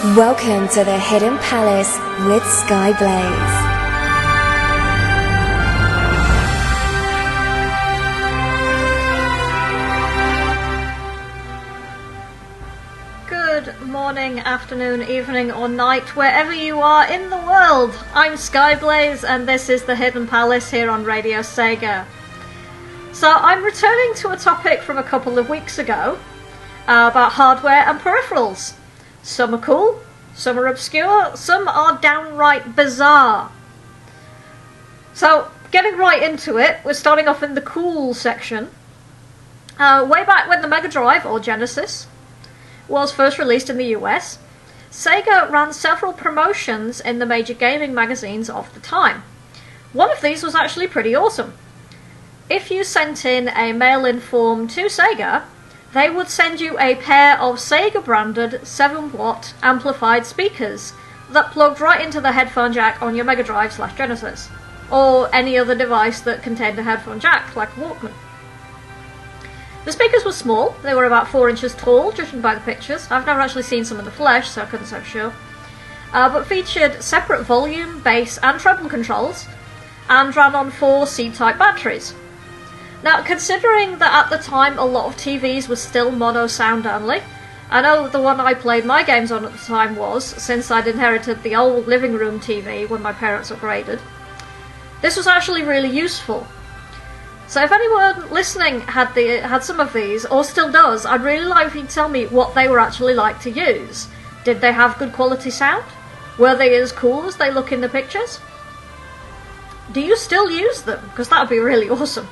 Welcome to the Hidden Palace with Sky Blaze. Good morning, afternoon, evening or night, wherever you are in the world. I'm Sky Blaze and this is the Hidden Palace here on Radio SEGA. So I'm returning to a topic from a couple of weeks ago about hardware and peripherals. Some are cool, some are obscure, some are downright bizarre. So, getting right into it, we're starting off in the cool section. Way back when the Mega Drive, or Genesis, was first released in the US, SEGA ran several promotions in the major gaming magazines of the time. One of these was actually pretty awesome. If you sent in a mail-in form to SEGA, they would send you a pair of SEGA-branded 7-watt amplified speakers that plugged right into the headphone jack on your Mega Drive/Genesis, or any other device that contained a headphone jack, like a Walkman. The speakers were small, they were about 4 inches tall, judging by the pictures. I've never actually seen some in the flesh, so I couldn't say for sure. But featured separate volume, bass and treble controls, and ran on 4 C-type batteries. Now, considering that at the time a lot of TVs were still mono sound only, I know the one I played my games on at the time was, since I'd inherited the old living room TV when my parents upgraded, this was actually really useful. So if anyone listening had some of these, or still does, I'd really like if you could tell me what they were actually like to use. Did they have good quality sound? Were they as cool as they look in the pictures? Do you still use them? Because that would be really awesome.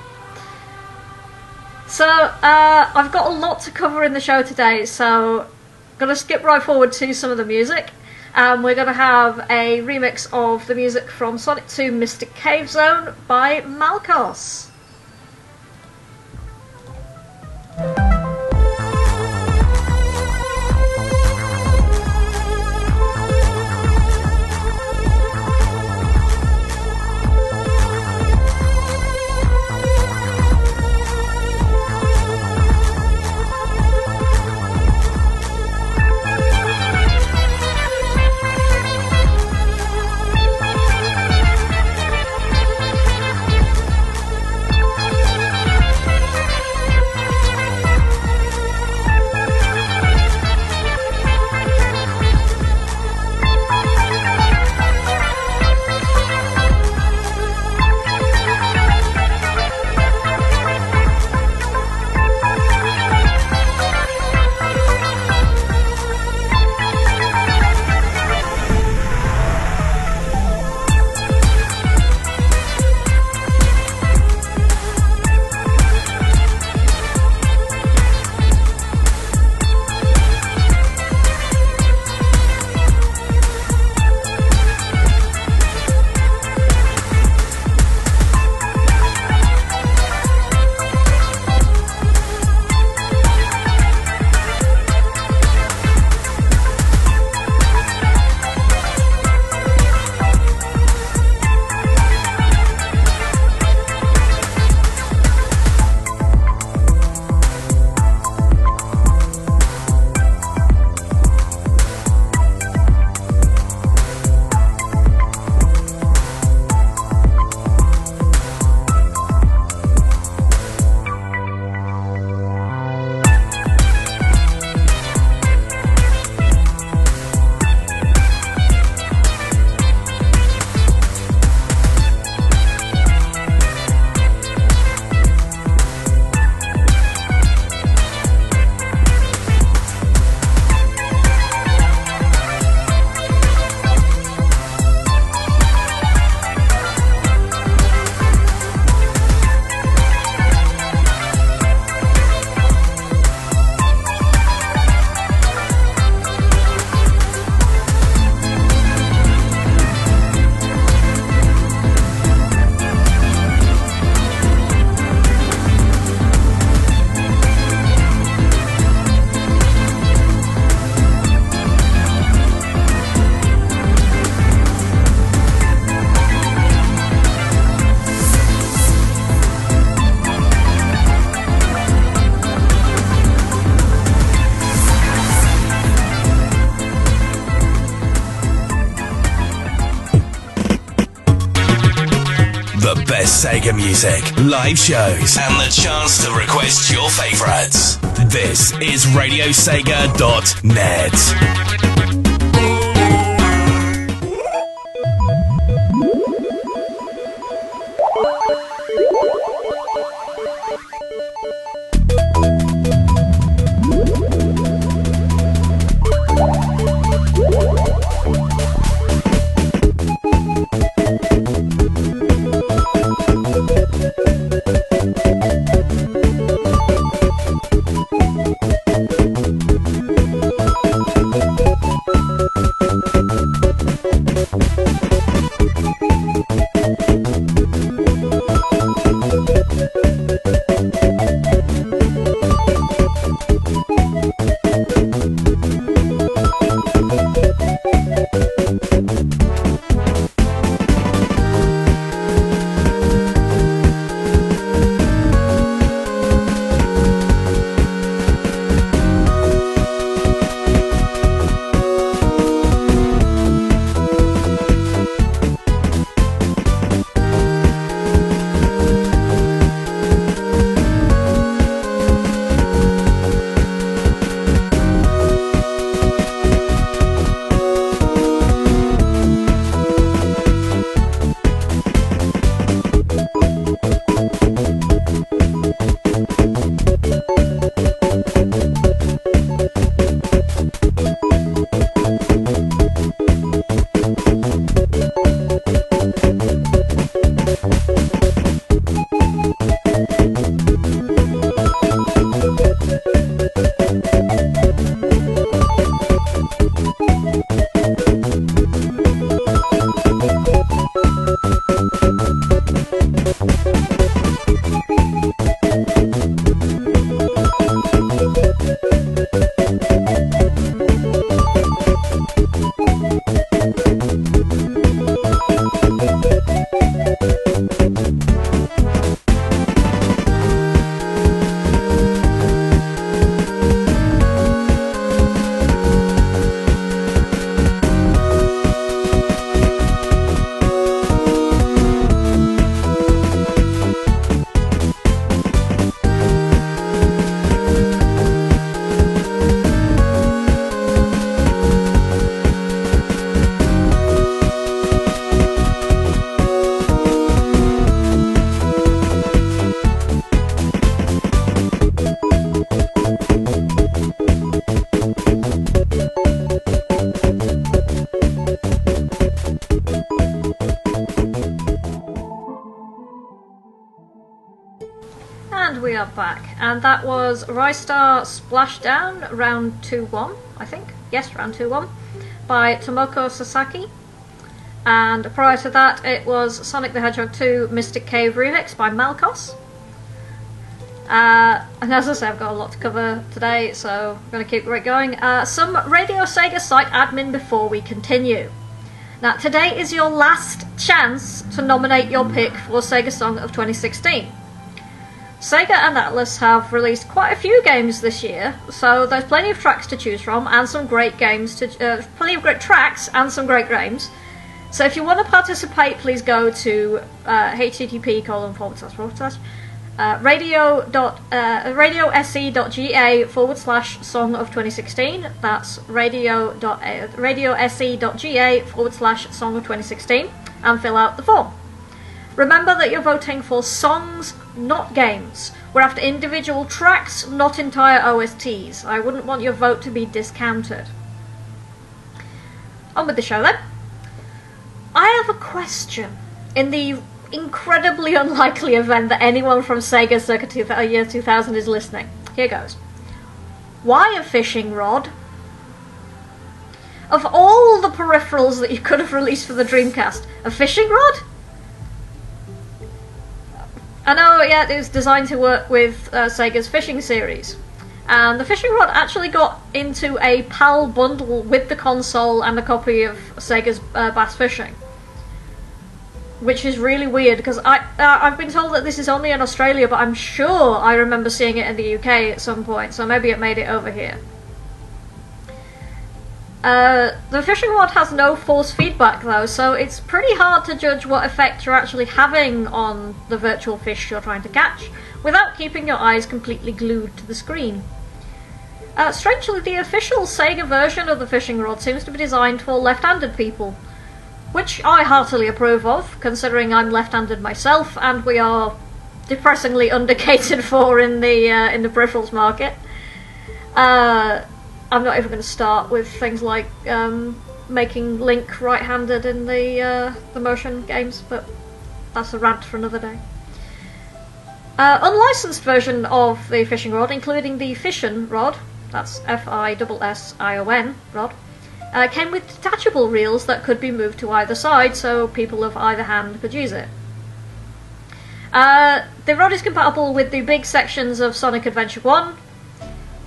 So, I've got a lot to cover in the show today, so I'm going to skip right forward to some of the music. We're going to have a remix of the music from Sonic 2 Mystic Cave Zone by Malkos. Sega music, live shows, and the chance to request your favorites. This is RadioSega.net. And we are back, and that was Rystar Splashdown, round 2-1, I think. Yes, round 2-1, by Tomoko Sasaki. And prior to that, it was Sonic the Hedgehog 2 Mystic Cave Remix by Malkos. And as I say, I've got a lot to cover today, so I'm going to keep right going. Some Radio Sega site admin before we continue. Now, today is your last chance to nominate your pick for Sega Song of 2016. Sega and Atlus have released quite a few games this year, so there's plenty of tracks to choose from, and some great games plenty of great tracks and some great games. So if you want to participate, please go to radiose.ga/song of 2016. That's radiose.ga/song of 2016, and fill out the form. Remember that you're voting for songs, not games. We're after individual tracks, not entire OSTs. I wouldn't want your vote to be discounted. On with the show then. I have a question. In the incredibly unlikely event that anyone from Sega circa year 2000 is listening. Here goes. Why a fishing rod? Of all the peripherals that you could have released for the Dreamcast, a fishing rod? I know, yeah, it was designed to work with Sega's fishing series. And the fishing rod actually got into a PAL bundle with the console and a copy of Sega's Bass Fishing. Which is really weird, because I've been told that this is only in Australia, but I'm sure I remember seeing it in the UK at some point, so maybe it made it over here. The fishing rod has no force feedback though, so it's pretty hard to judge what effect you're actually having on the virtual fish you're trying to catch without keeping your eyes completely glued to the screen. Strangely, the official SEGA version of the fishing rod seems to be designed for left-handed people, which I heartily approve of, considering I'm left-handed myself and we are depressingly undercatered for in the peripherals market. I'm not even going to start with things like making Link right-handed in the motion games, but that's a rant for another day. Unlicensed version of the fishing rod, including the Fission rod, that's Fission rod, came with detachable reels that could be moved to either side, so people of either hand could use it. The rod is compatible with the big sections of Sonic Adventure 1,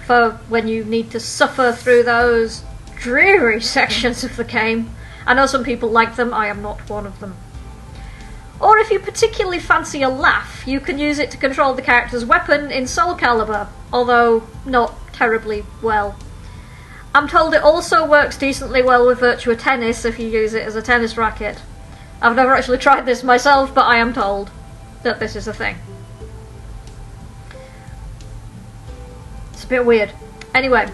for when you need to suffer through those dreary sections of the game. I know some people like them, I am not one of them. Or if you particularly fancy a laugh, you can use it to control the character's weapon in Soul Calibur, although not terribly well. I'm told it also works decently well with Virtua Tennis if you use it as a tennis racket. I've never actually tried this myself, but I am told that this is a thing. It's a bit weird. Anyway,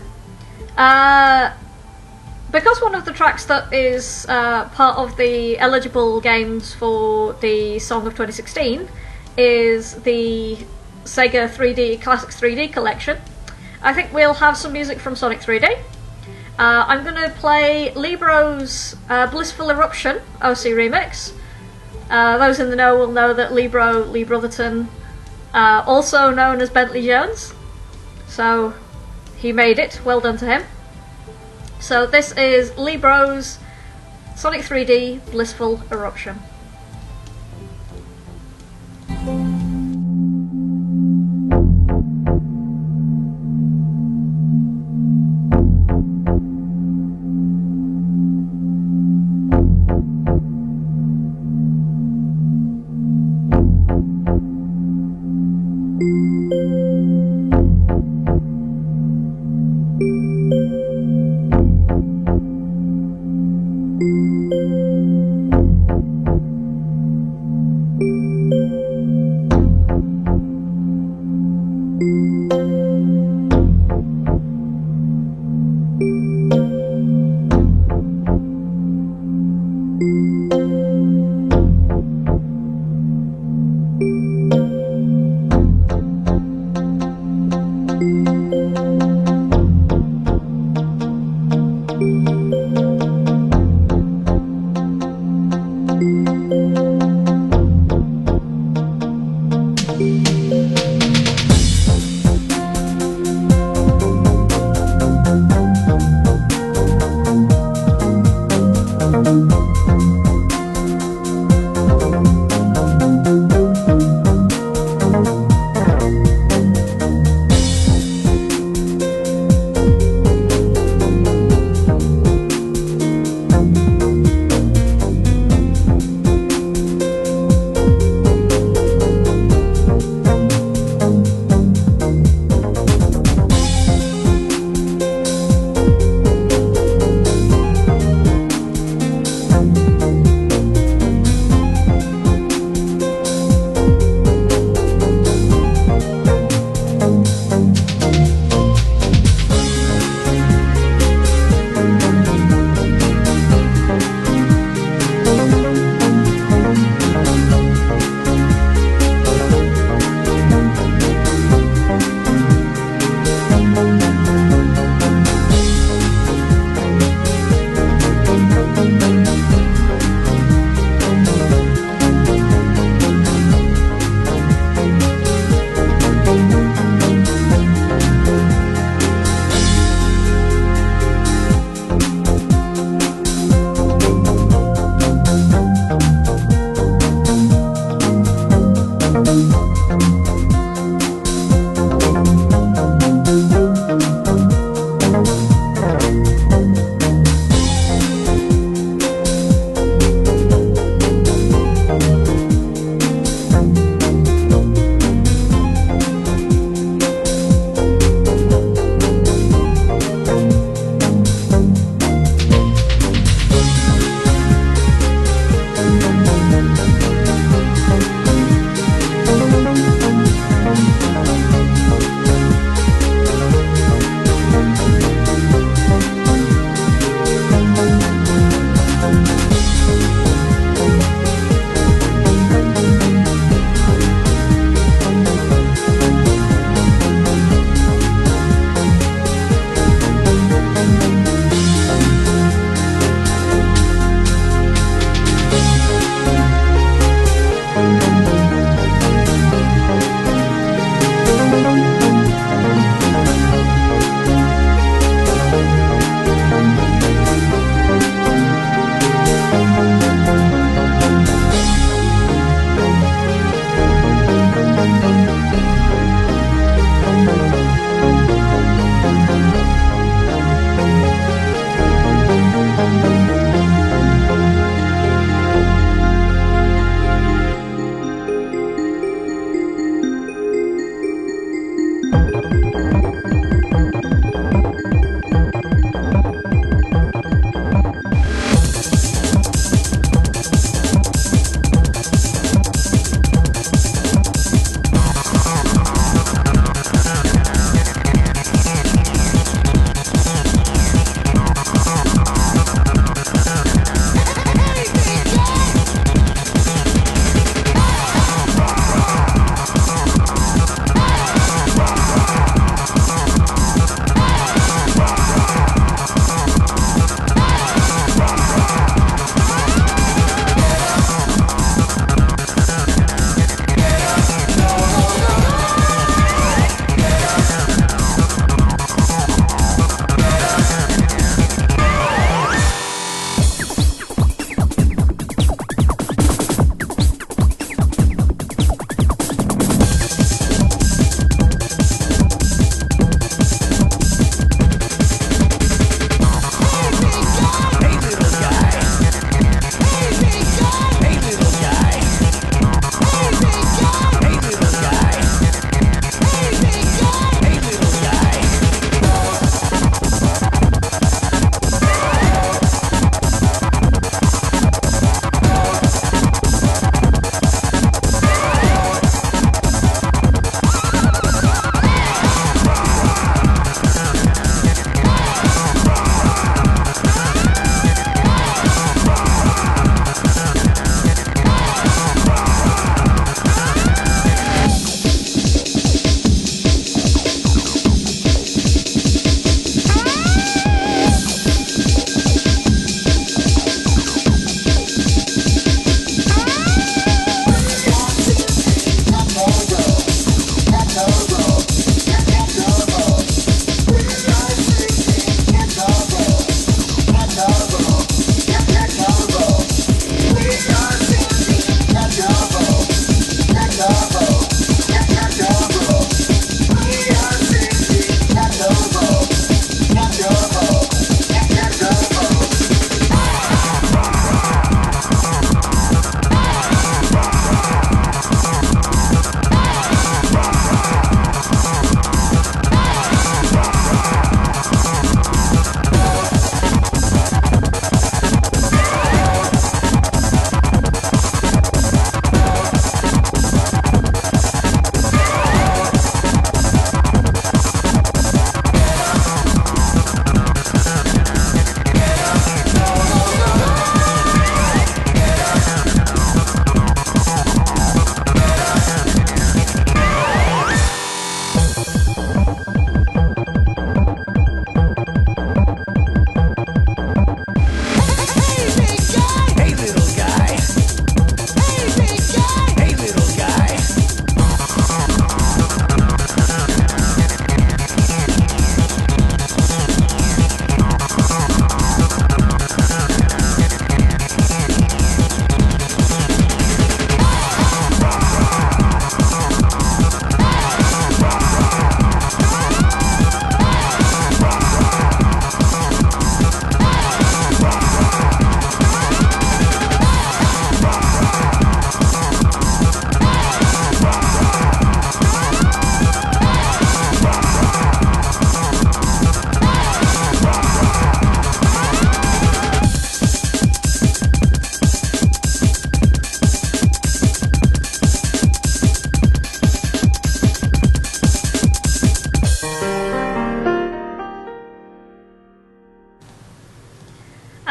because one of the tracks that is part of the eligible games for the Song of 2016 is the SEGA 3D Classics 3D collection, I think we'll have some music from Sonic 3D. I'm going to play Libro's Blissful Eruption OC remix. Those in the know will know that Lee Brotherton, also known as Bentley Jones, so he made it, well done to him. So this is Libro's Sonic 3D Blissful Eruption.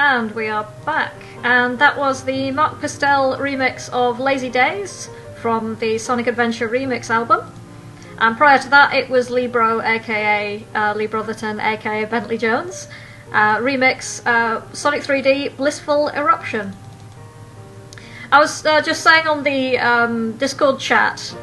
and we are back. And that was the Mark Pistel remix of Lazy Days from the Sonic Adventure Remix album. And prior to that, it was Libro, aka Lee Brotherton, aka Bentley Jones, remix Sonic 3D Blissful Eruption. I was just saying on the Discord chat,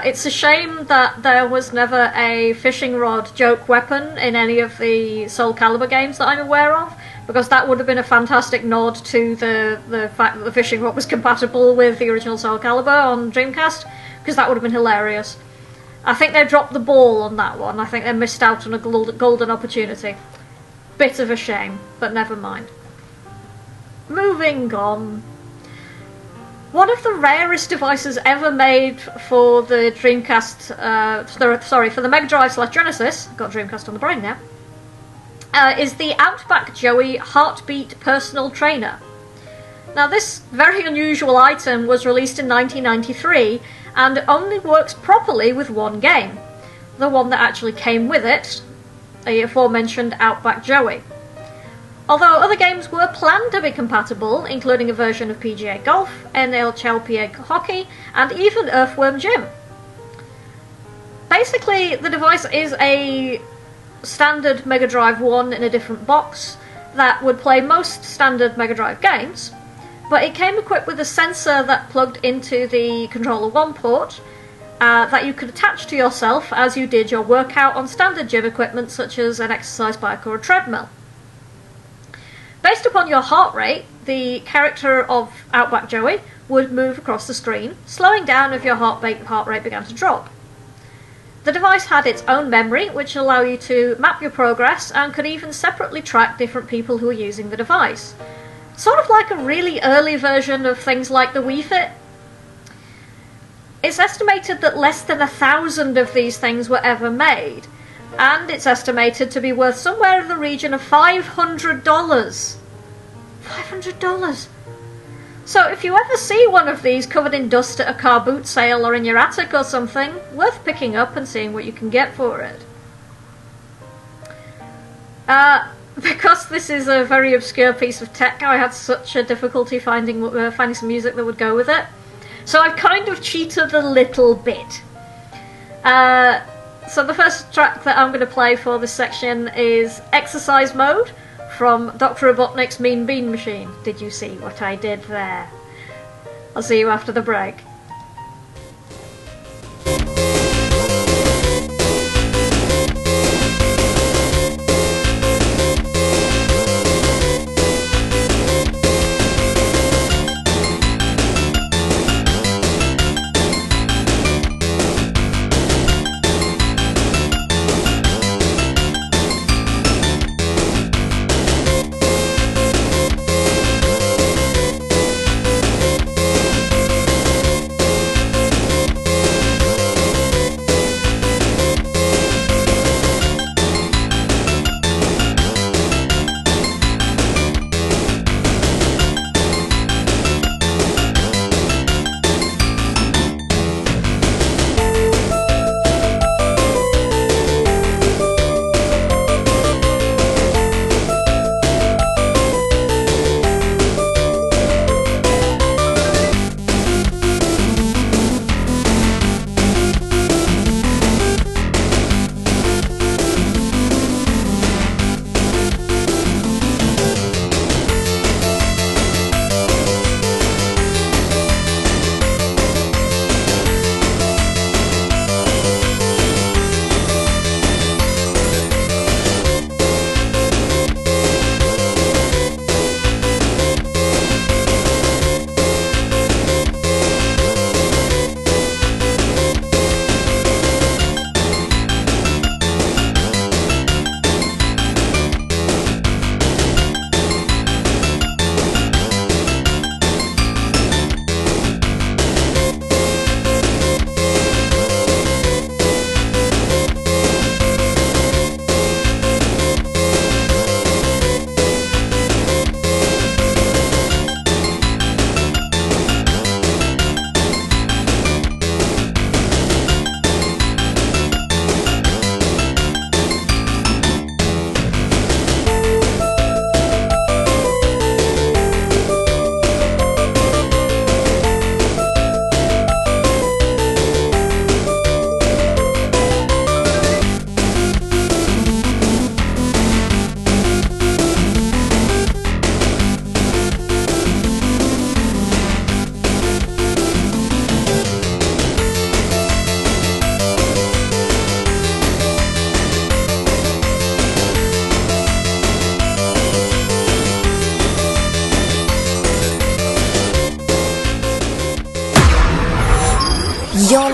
it's a shame that there was never a fishing rod joke weapon in any of the Soul Calibur games that I'm aware of, because that would have been a fantastic nod to the fact that the fishing rod was compatible with the original Soul Calibur on Dreamcast, because that would have been hilarious. I think they dropped the ball on that one. I think they missed out on a golden opportunity. Bit of a shame, but never mind. Moving on. One of the rarest devices ever made for the Dreamcast, for the Mega Drive / Genesis, got Dreamcast on the brain now, is the Outback Joey Heartbeat Personal Trainer. Now, this very unusual item was released in 1993 and only works properly with one game, the one that actually came with it, the aforementioned Outback Joey. Although other games were planned to be compatible, including a version of PGA Golf, NHLPA Hockey, and even Earthworm Jim. Basically, the device is a standard Mega Drive 1 in a different box that would play most standard Mega Drive games, but it came equipped with a sensor that plugged into the Controller 1 port that you could attach to yourself as you did your workout on standard gym equipment such as an exercise bike or a treadmill. Based upon your heart rate, the character of Outback Joey would move across the screen, slowing down if your heart rate began to drop. The device had its own memory, which allowed you to map your progress and could even separately track different people who were using the device. Sort of like a really early version of things like the Wii Fit. It's estimated that less than 1,000 of these things were ever made, and it's estimated to be worth somewhere in the region of $500. $500! So if you ever see one of these covered in dust at a car boot sale or in your attic or something, worth picking up and seeing what you can get for it. Because this is a very obscure piece of tech, I had such a difficulty finding some music that would go with it. So I've kind of cheated a little bit. So the first track that I'm going to play for this section is Exercise Mode from Dr. Robotnik's Mean Bean Machine. Did you see what I did there? I'll see you after the break.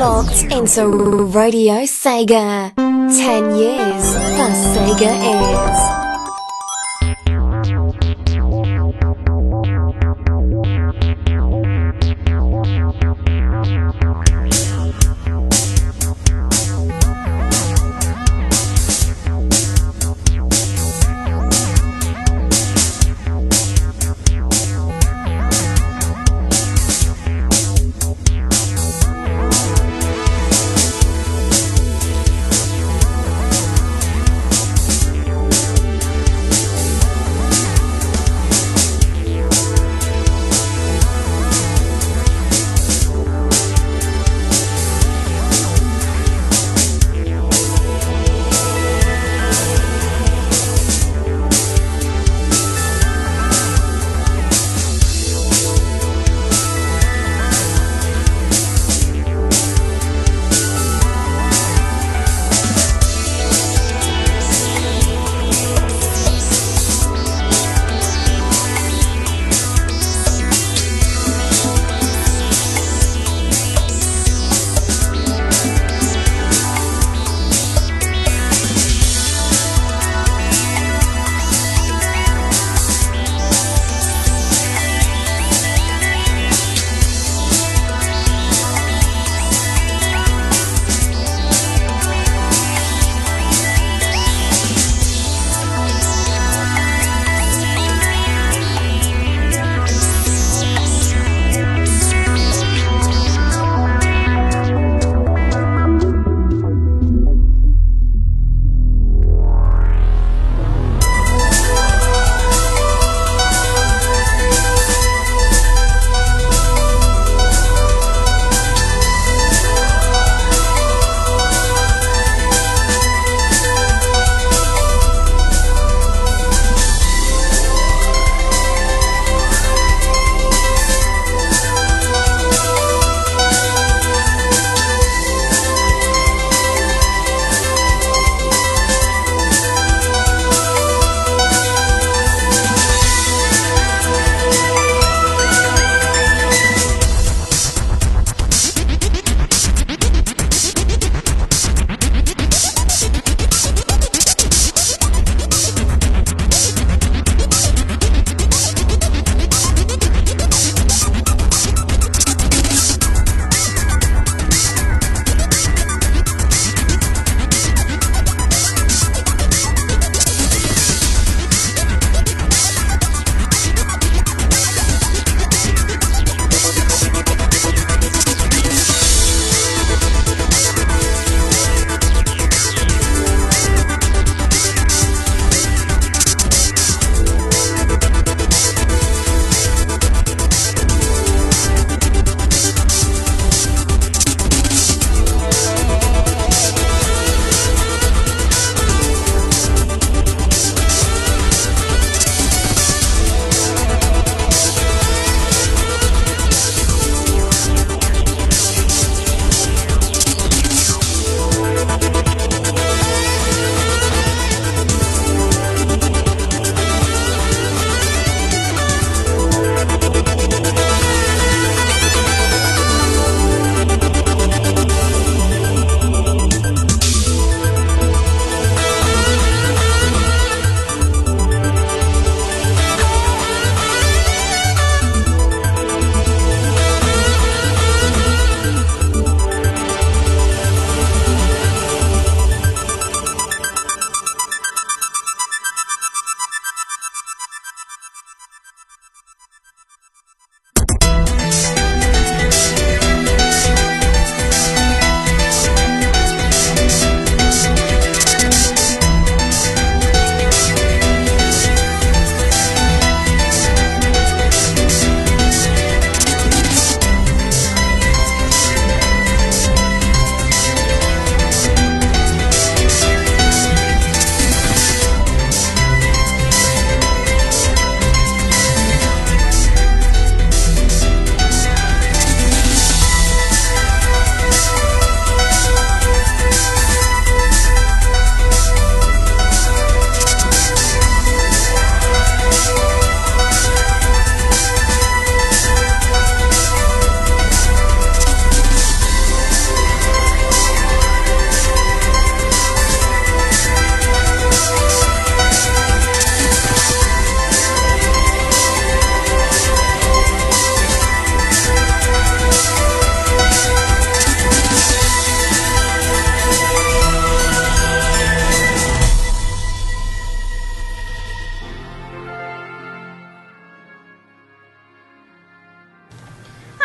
locked into Radio Sega. 10 years, the Sega is.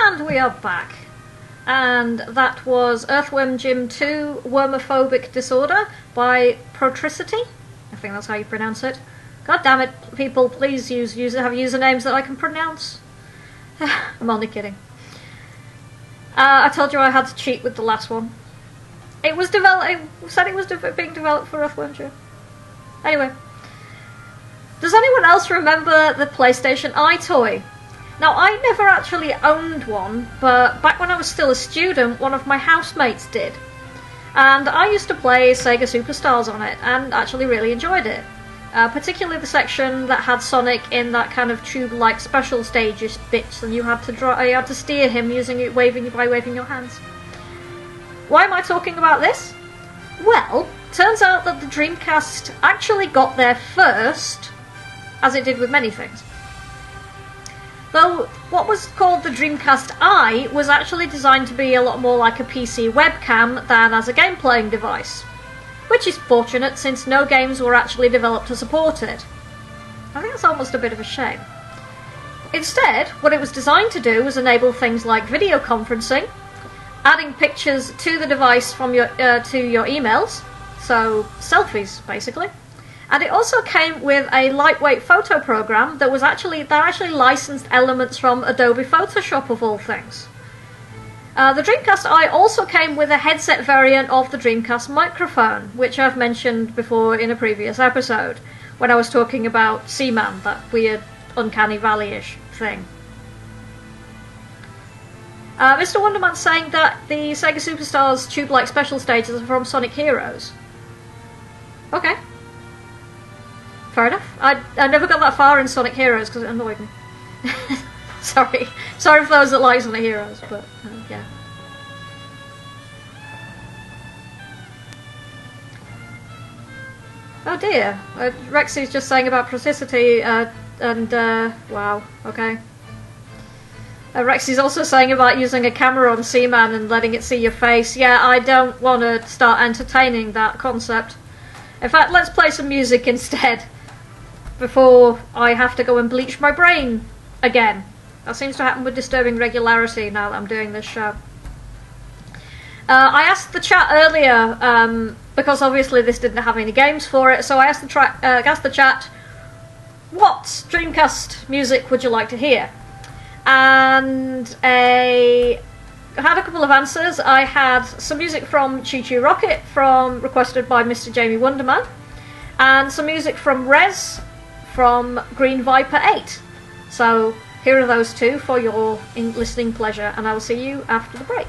And we are back. And that was Earthworm Jim 2 Wormophobic Disorder by Protricity. I think that's how you pronounce it. God damn it, people, please have usernames that I can pronounce. I'm only kidding. I told you I had to cheat with the last one. It was being developed for Earthworm Jim. Anyway. Does anyone else remember the PlayStation iToy? Now, I never actually owned one, but back when I was still a student, one of my housemates did. And I used to play SEGA Superstars on it, and actually really enjoyed it. Particularly the section that had Sonic in that kind of tube-like special stages bits, and you had to steer him by waving your hands. Why am I talking about this? Well, turns out that the Dreamcast actually got there first, as it did with many things. Though what was called the Dreamcast I was actually designed to be a lot more like a PC webcam than as a game-playing device. Which is fortunate, since no games were actually developed to support it. I think that's almost a bit of a shame. Instead, what it was designed to do was enable things like video conferencing, adding pictures to the device from to your emails, so selfies basically. And it also came with a lightweight photo program that actually licensed elements from Adobe Photoshop of all things. The Dreamcast I also came with a headset variant of the Dreamcast microphone, which I've mentioned before in a previous episode, when I was talking about Seaman, that weird Uncanny Valley-ish thing. Mr. Wonderman's saying that the Sega Superstars tube-like special stages are from Sonic Heroes. Okay. Fair enough. I never got that far in Sonic Heroes because it annoyed me. Sorry for those that like Sonic Heroes, but yeah. Oh dear, Rexy's just saying about Proticity, wow, okay. Rexy's also saying about using a camera on Seaman and letting it see your face. Yeah, I don't want to start entertaining that concept. In fact, let's play some music instead, before I have to go and bleach my brain again. That seems to happen with disturbing regularity now that I'm doing this show. I asked the chat earlier, because obviously this didn't have any games for it, so I asked the chat, what Dreamcast music would you like to hear? And I had a couple of answers. I had some music from Choo Choo Rocket, requested by Mr. Jamie Wonderman, and some music from Rez, from Green Viper 8. So here are those two for your listening pleasure, and I will see you after the break.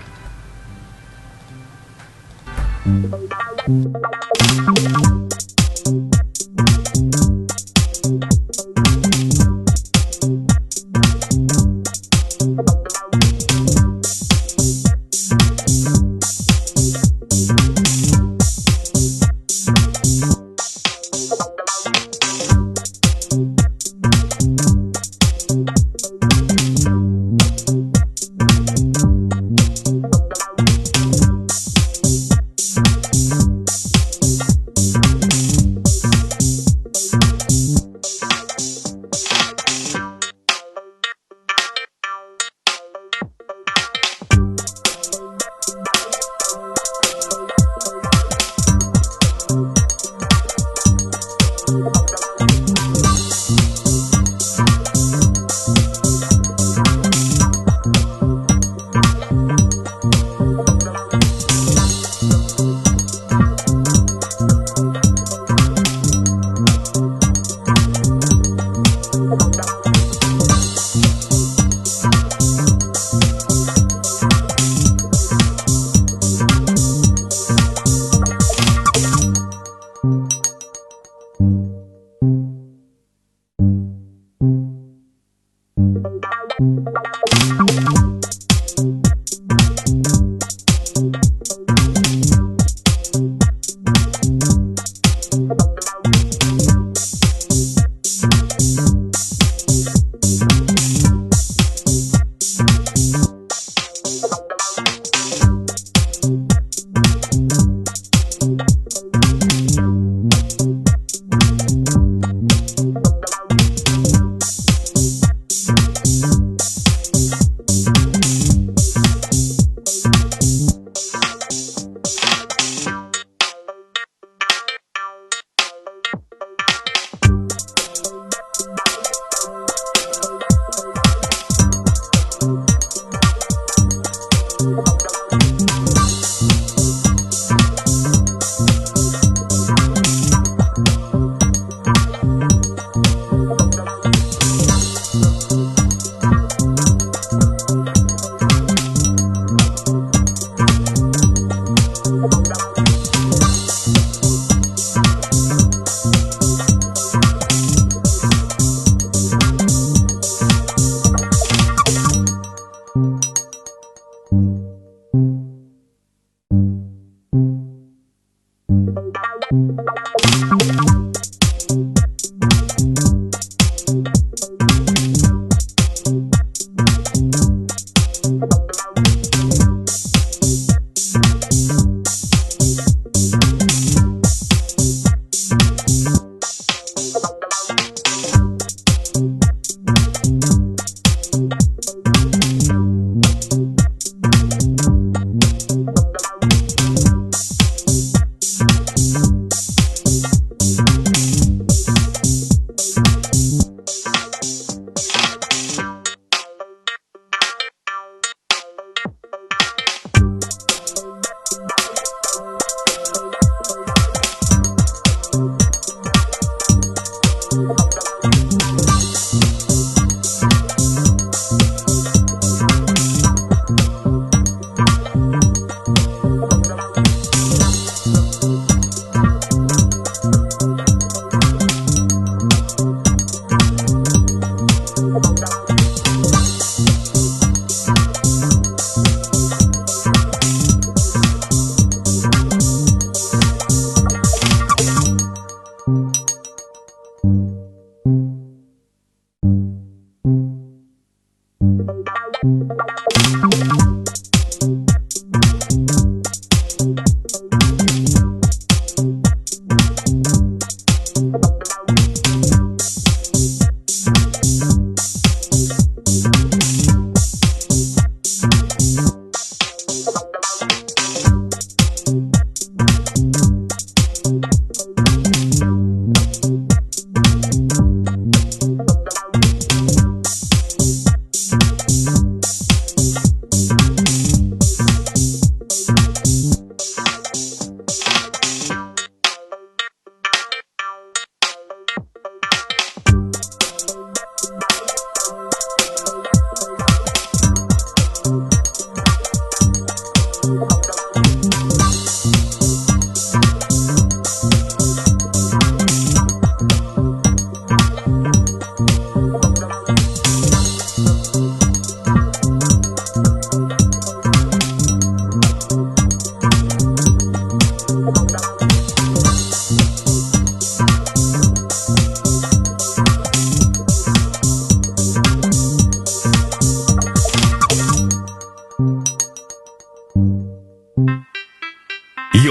You're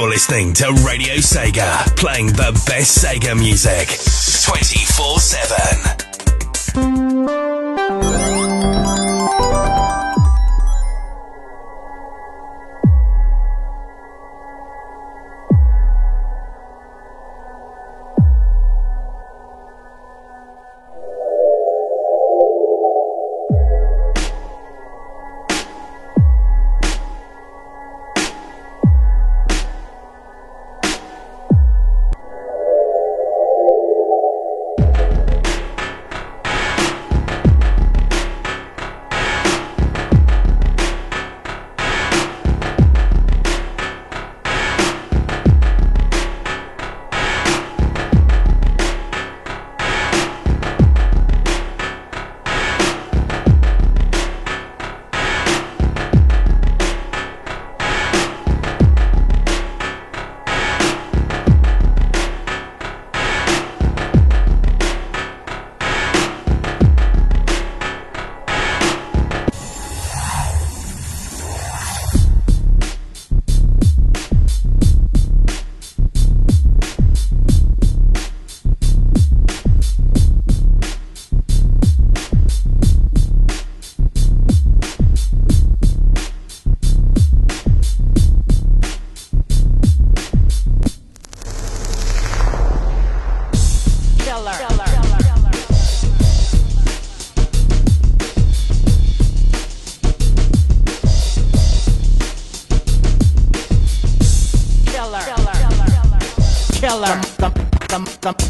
listening to Radio Sega, playing the best Sega music 24/7.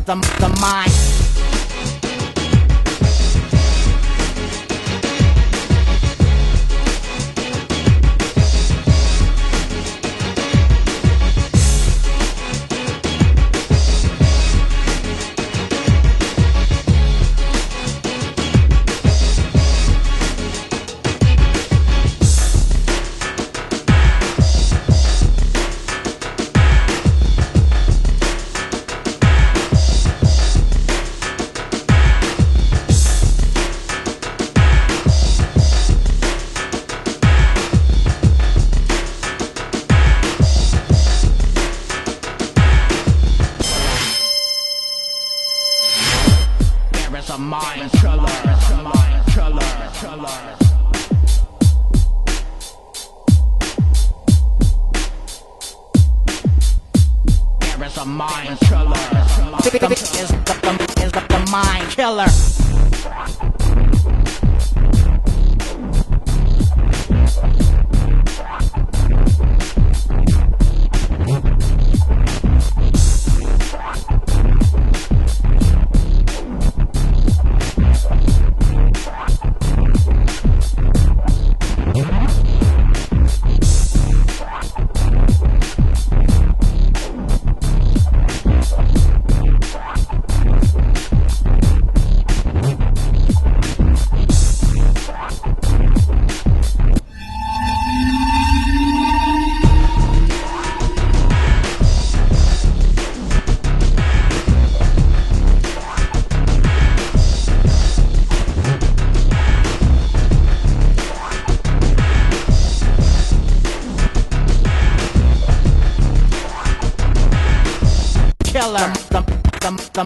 The mind. A mind killer, a mind killer. There is a mind killer. Victim is the mind killer.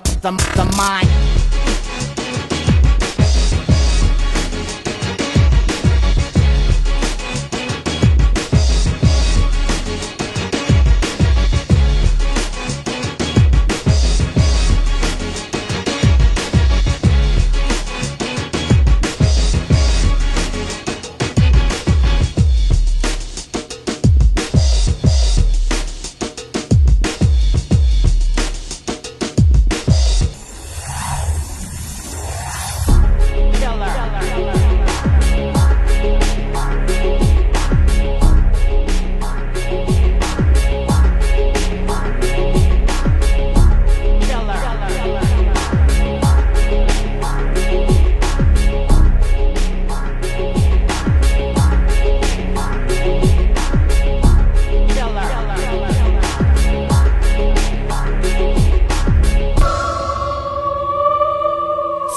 the mind.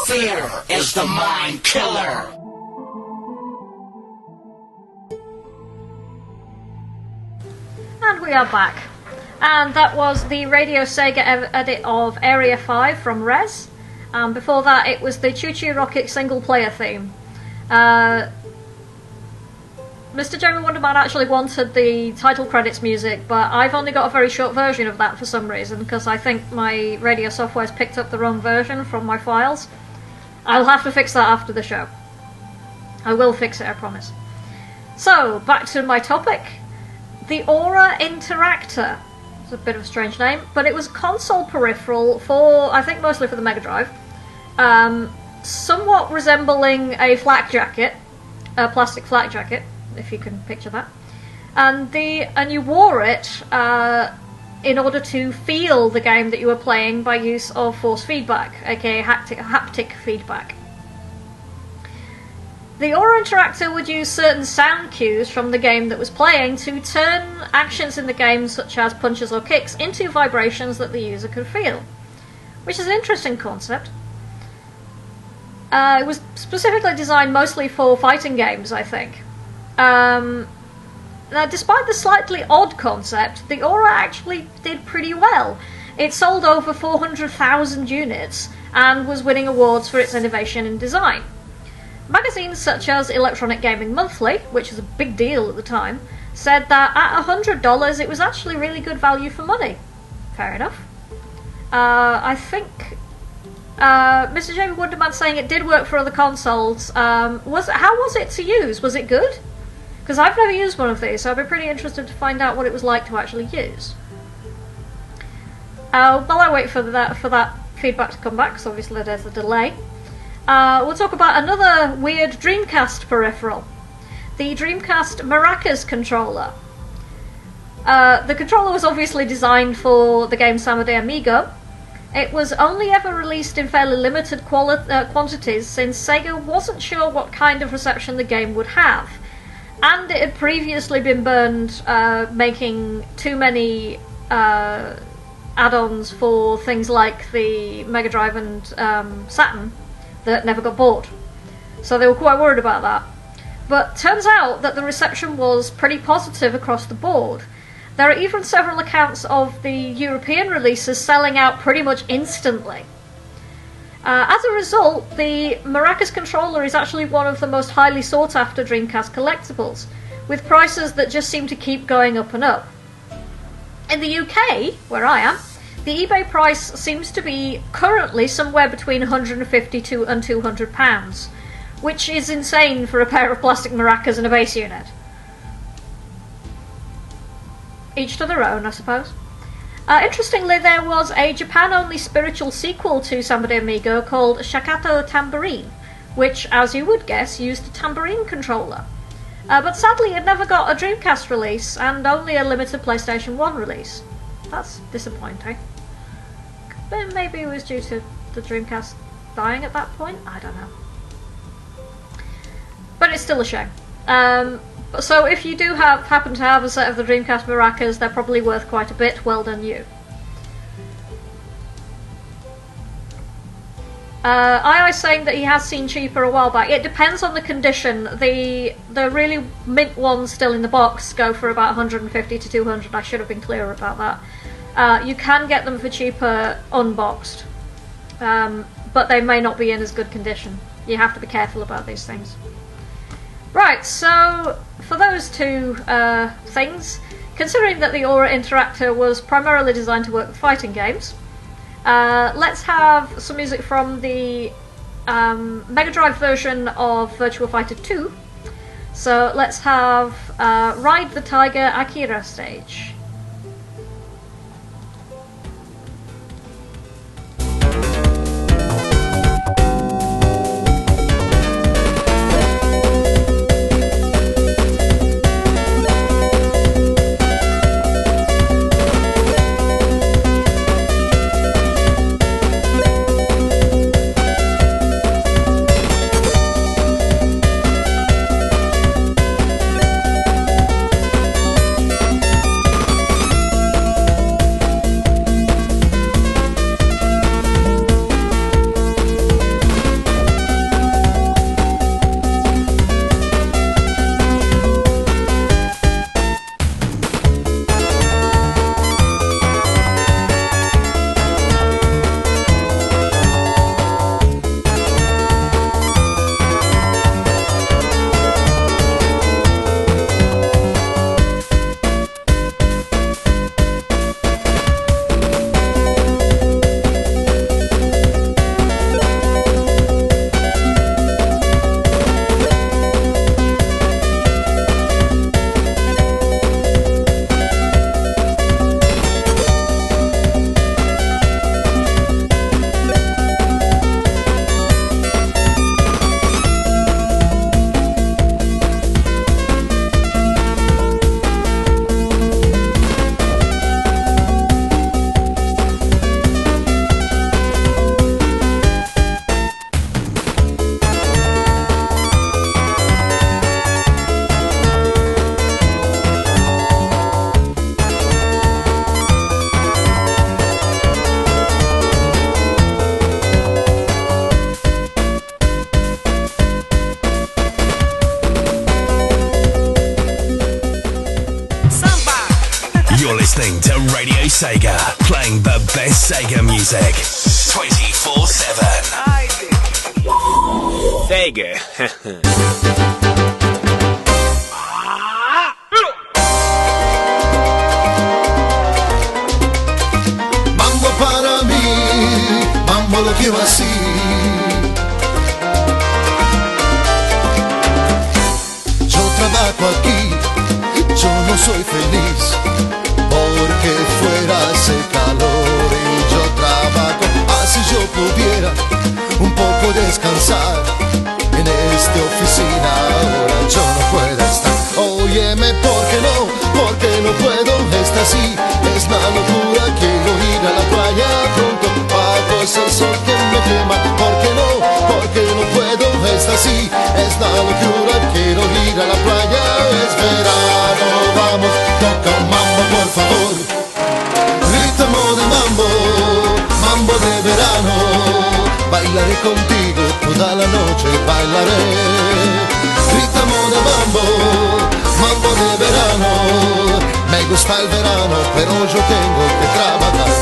Fear is the mind killer. And we are back. And that was the Radio Sega edit of Area 5 from Res. Before that it was the Choo Choo Rocket single player theme. Mr. Jamie Wonderman actually wanted the title credits music, but I've only got a very short version of that for some reason, because I think my radio software's picked up the wrong version from my files. I'll have to fix that after the show. I will fix it, I promise. So, back to my topic. The Aura Interactor. It's a bit of a strange name, but it was a console peripheral for, I think mostly for the Mega Drive. Somewhat resembling a flak jacket, a plastic flak jacket, if you can picture that. And you wore it in order to feel the game that you were playing by use of force feedback, aka haptic feedback. The Aura Interactor would use certain sound cues from the game that was playing to turn actions in the game, such as punches or kicks, into vibrations that the user could feel, which is an interesting concept. It was specifically designed mostly for fighting games, I think. Now, despite the slightly odd concept, the Aura actually did pretty well. It sold over 400,000 units and was winning awards for its innovation in design. Magazines such as Electronic Gaming Monthly, which was a big deal at the time, said that at $100 it was actually really good value for money. Fair enough. I think Mr. Jamie Wonderman saying it did work for other consoles. How was it to use? Was it good? Because I've never used one of these, so I'd be pretty interested to find out what it was like to actually use. While I wait for that feedback to come back, because obviously there's a delay, we'll talk about another weird Dreamcast peripheral. The Dreamcast Maracas controller. The controller was obviously designed for the game Samba de Amigo. It was only ever released in fairly limited quantities, since Sega wasn't sure what kind of reception the game would have. And it had previously been burned making too many add-ons for things like the Mega Drive and Saturn that never got bought. So they were quite worried about that. But turns out that the reception was pretty positive across the board. There are even several accounts of the European releases selling out pretty much instantly. As a result, the Maracas controller is actually one of the most highly sought after Dreamcast collectibles, with prices that just seem to keep going up and up. In the UK, where I am, the eBay price seems to be currently somewhere between £150 and £200, which is insane for a pair of plastic maracas and a bass unit. Each to their own, I suppose. Interestingly, there was a Japan-only spiritual sequel to Samba de Amigo called Shakato Tambourine, which, as you would guess, used a tambourine controller. But sadly, it never got a Dreamcast release, and only a limited PlayStation 1 release. That's disappointing. But maybe it was due to the Dreamcast dying at that point? I don't know. But it's still a shame. So if you do happen to have a set of the Dreamcast Maracas, they're probably worth quite a bit. Well done you. II saying that he has seen cheaper a while back. It depends on the condition. The really mint ones still in the box go for about 150 to 200. I should have been clearer about that. You can get them for cheaper unboxed. but they may not be in as good condition. You have to be careful about these things. Right, so for those two things, considering that the Aura Interactor was primarily designed to work with fighting games, let's have some music from the Mega Drive version of Virtua Fighter 2. So let's have Ride the Tiger Akira stage. listening to Radio SEGA, playing the best SEGA music 24/7. SEGA. Mambo para mí, mambo lo quiero así. Yo trabajo aquí, yo no soy feliz, porque fuera hace calor y yo trabajo. Así yo pudiera un poco descansar en esta oficina, ahora yo no puedo estar. Óyeme, ¿por qué no? Porque no puedo estar así. Es la locura, quiero ir a la playa pronto, bajo ese sol que me quema. ¿Por qué no? Porque no puedo estar así. Es la locura, quiero ir a la playa. Es verano, vamos, toca un mambo por favor. Ritmo de mambo, mambo de verano. Bailaré contigo toda la noche, bailaré. Ritmo de mambo, mambo de verano. Me gusta el verano, pero yo tengo que trabajar.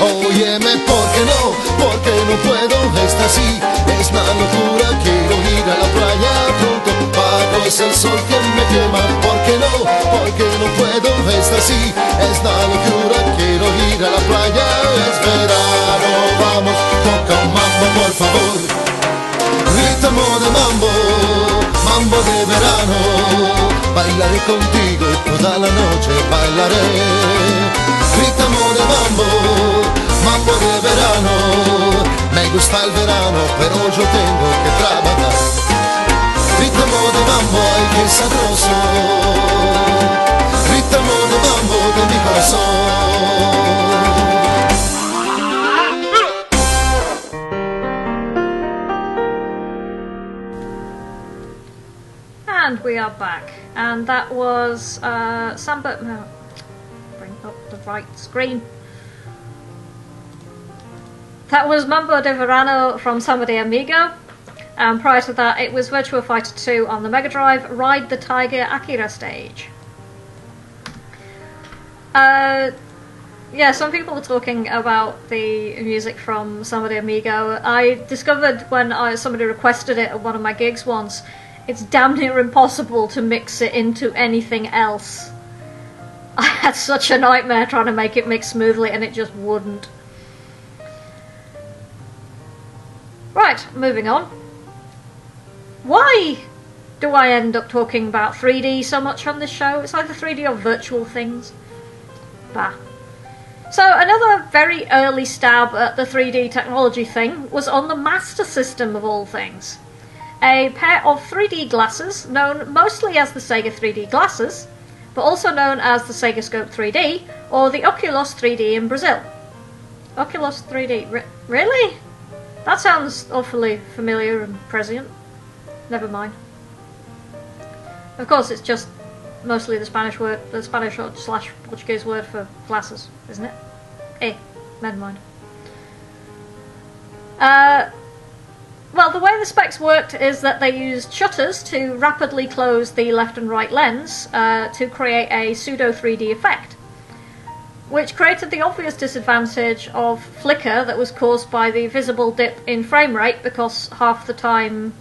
Óyeme, ¿por qué no? Porque no puedo estar así. Es la locura, quiero ir a la playa pronto, bajo ese sol que me quema. ¿Por qué no? Porque no puedo estar así. Es la locura, quiero ir a la playa. Es verano, vamos, toca un mambo por favor. Ritmo de mambo, mambo de verano. Bailaré contigo toda la noche, bailaré. Ritmo de mambo, mambo de verano. Me gusta el verano, pero yo tengo que trabajar. Ritmo de mambo, ay que sabroso. Ritmo de mambo de mi corazón. And we are back, and that was Samba. No, bring up the right screen. That was Mambo de Verano from Samba de Amigo, and prior to that it was Virtua Fighter 2 on the Mega Drive, Ride the Tiger Akira stage. Yeah, some people were talking about the music from Samba de Amigo. I discovered when somebody requested it at one of my gigs once, it's damn near impossible to mix it into anything else. I had such a nightmare trying to make it mix smoothly, and it just wouldn't. Right, moving on. Why do I end up talking about 3D so much on this show? It's either 3D or virtual things. Bah. So another very early stab at the 3D technology thing was on the Master System of all things. A pair of 3D glasses, known mostly as the SEGA 3D glasses, but also known as the SEGA Scope 3D, or the Oculus 3D in Brazil. Oculus 3D, really? That sounds awfully familiar and prescient. Never mind. Of course, it's just mostly the Spanish word, the Spanish / Portuguese word for glasses, isn't it? Never mind. Well, the way the specs worked is that they used shutters to rapidly close the left and right lens to create a pseudo 3D effect, which created the obvious disadvantage of flicker that was caused by the visible dip in frame rate because half the time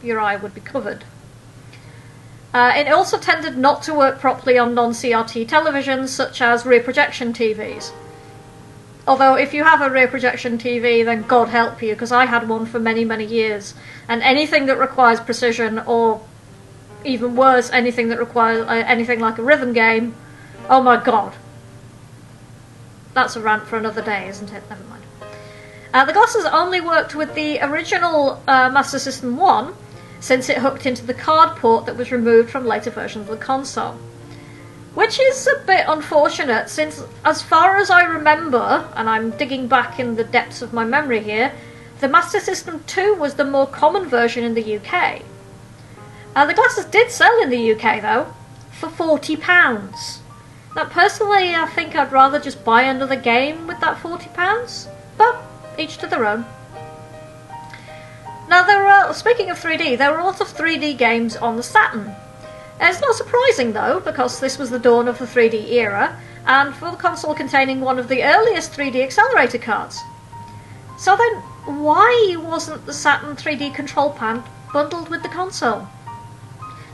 your eye would be covered. It also tended not to work properly on non-CRT televisions such as rear projection TVs. Although if you have a rear projection TV, then God help you, because I had one for many, many years. And anything that requires precision, or even worse, anything that requires anything like a rhythm game, oh my God. That's a rant for another day, isn't it? Never mind. The glasses only worked with the original Master System 1, since it hooked into the card port that was removed from later versions of the console. Which is a bit unfortunate, since as far as I remember, and I'm digging back in the depths of my memory here, the Master System 2 was the more common version in the UK. The glasses did sell in the UK though, for £40. Now personally I think I'd rather just buy another game with that £40, but each to their own. Now speaking of 3D, there were a lot of 3D games on the Saturn. It's not surprising though, because this was the dawn of the 3D era, and for the console containing one of the earliest 3D accelerator cards. So then, why wasn't the Saturn 3D control pad bundled with the console?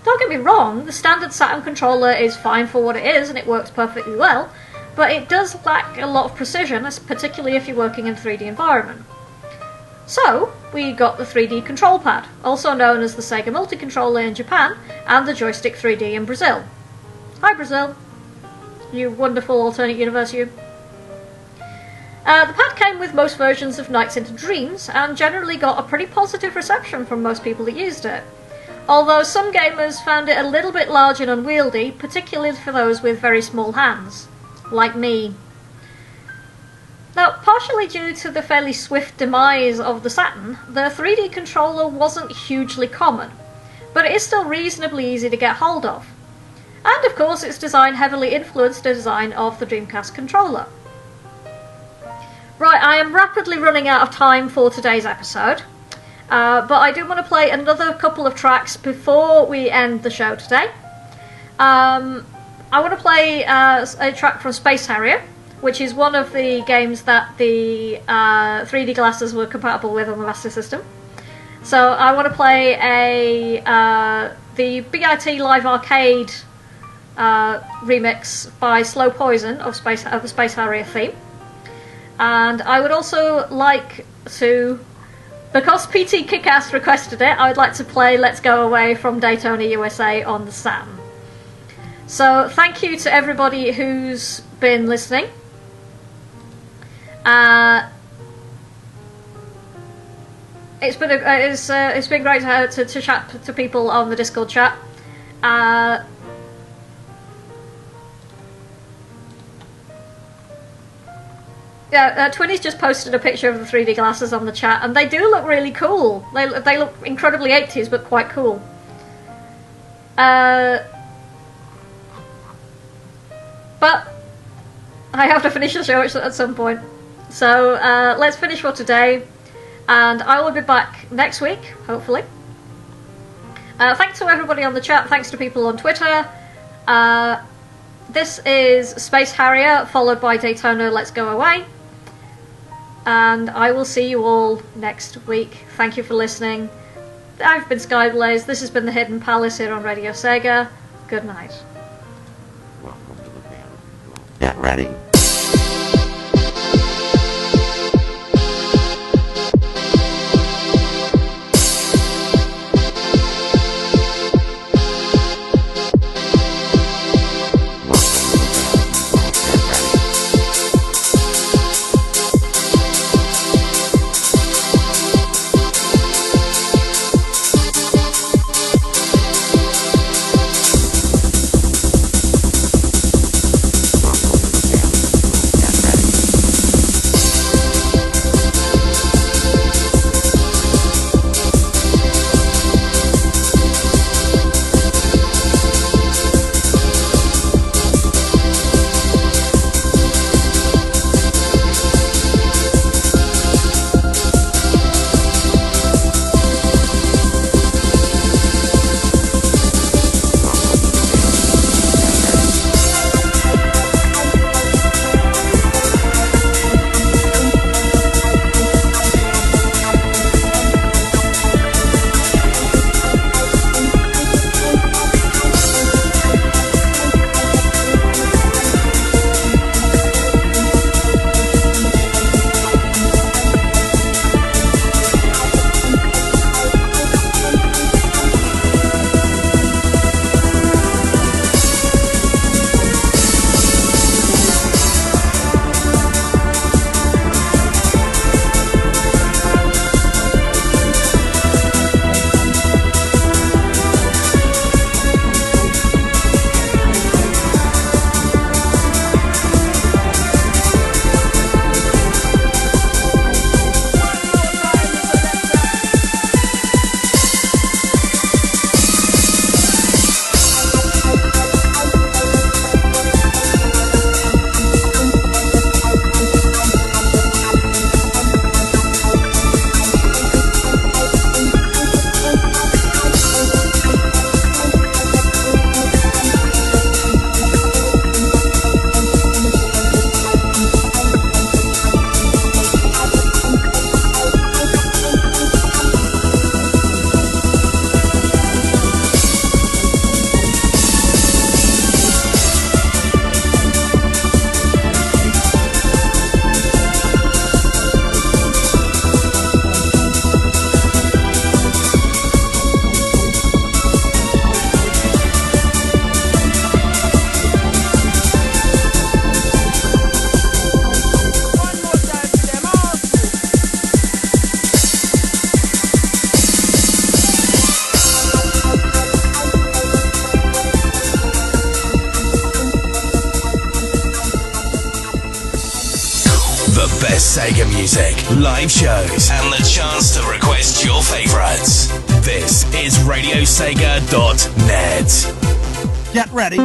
Don't get me wrong, the standard Saturn controller is fine for what it is, and it works perfectly well, but it does lack a lot of precision, particularly if you're working in a 3D environment. So, we got the 3D control pad, also known as the SEGA Multi-Controller in Japan, and the Joystick 3D in Brazil. Hi Brazil, you wonderful alternate universe you. The pad came with most versions of Nights into Dreams, and generally got a pretty positive reception from most people that used it. Although some gamers found it a little bit large and unwieldy, particularly for those with very small hands. Like me. Now, partially due to the fairly swift demise of the Saturn, the 3D controller wasn't hugely common, but it is still reasonably easy to get hold of. And of course its design heavily influenced the design of the Dreamcast controller. Right, I am rapidly running out of time for today's episode, but I do want to play another couple of tracks before we end the show today. I want to play a track from Space Harrier, which is one of the games that the 3D glasses were compatible with on the Master System. So I want to play the BIT Live Arcade remix by Slow Poison of the Space Harrier theme. And I would also like to, because PT Kickass requested it, I would like to play Let's Go Away from Daytona USA on the Saturn. So thank you to everybody who's been listening. It's been great to chat to people on the Discord chat. Twinny's just posted a picture of the 3D glasses on the chat, and they do look really cool. They look incredibly 80s, but quite cool. But I have to finish the show at some point. So let's finish for today, and I will be back next week, hopefully. Thanks to everybody on the chat, thanks to people on Twitter. this is Space Harrier, followed by Daytona Let's Go Away. And I will see you all next week. Thank you for listening. I've been Skyblaze. This has been the Hidden Palace here on Radio Sega. Good night. Welcome to the band. Get ready. Sega music, live shows, and the chance to request your favorites. This is RadioSega.net. Get ready.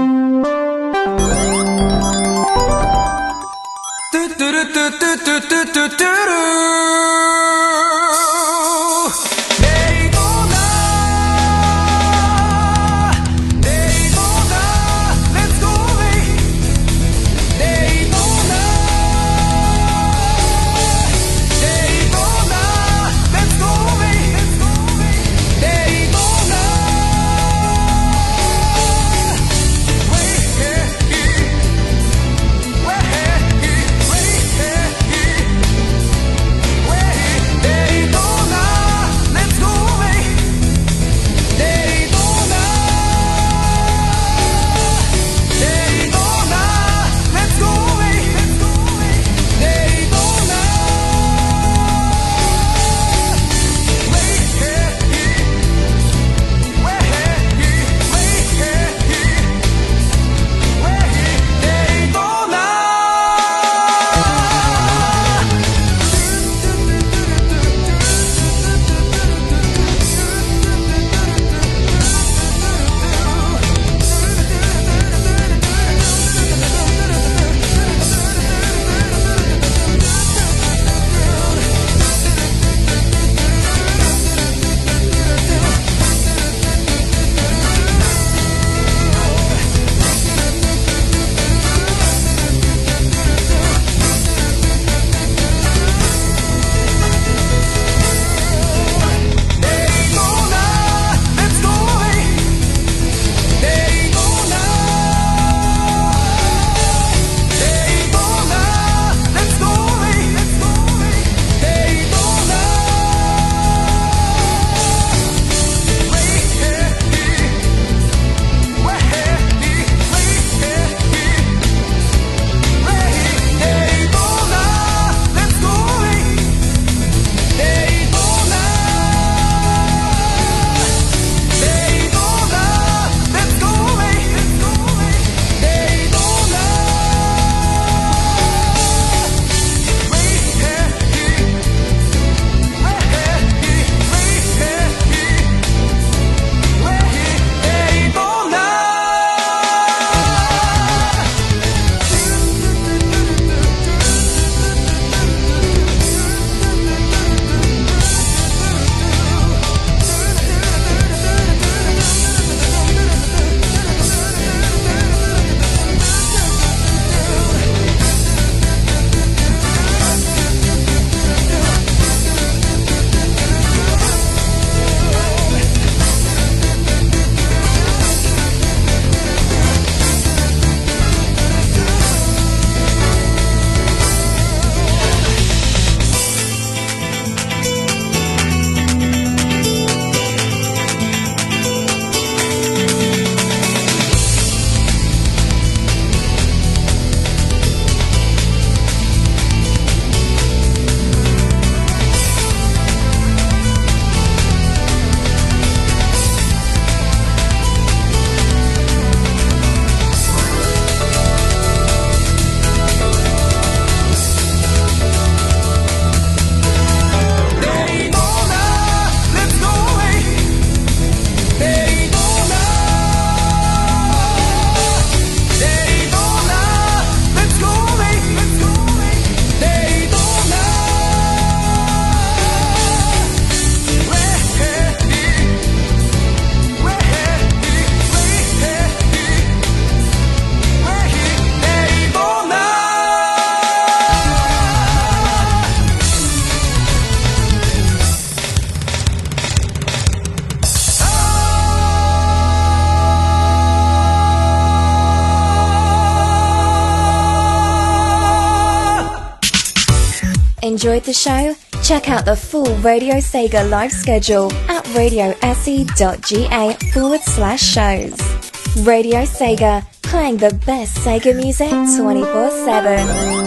enjoyed the show? Check out the full Radio Sega live schedule at radiose.ga/shows. Radio Sega, playing the best Sega music 24/7.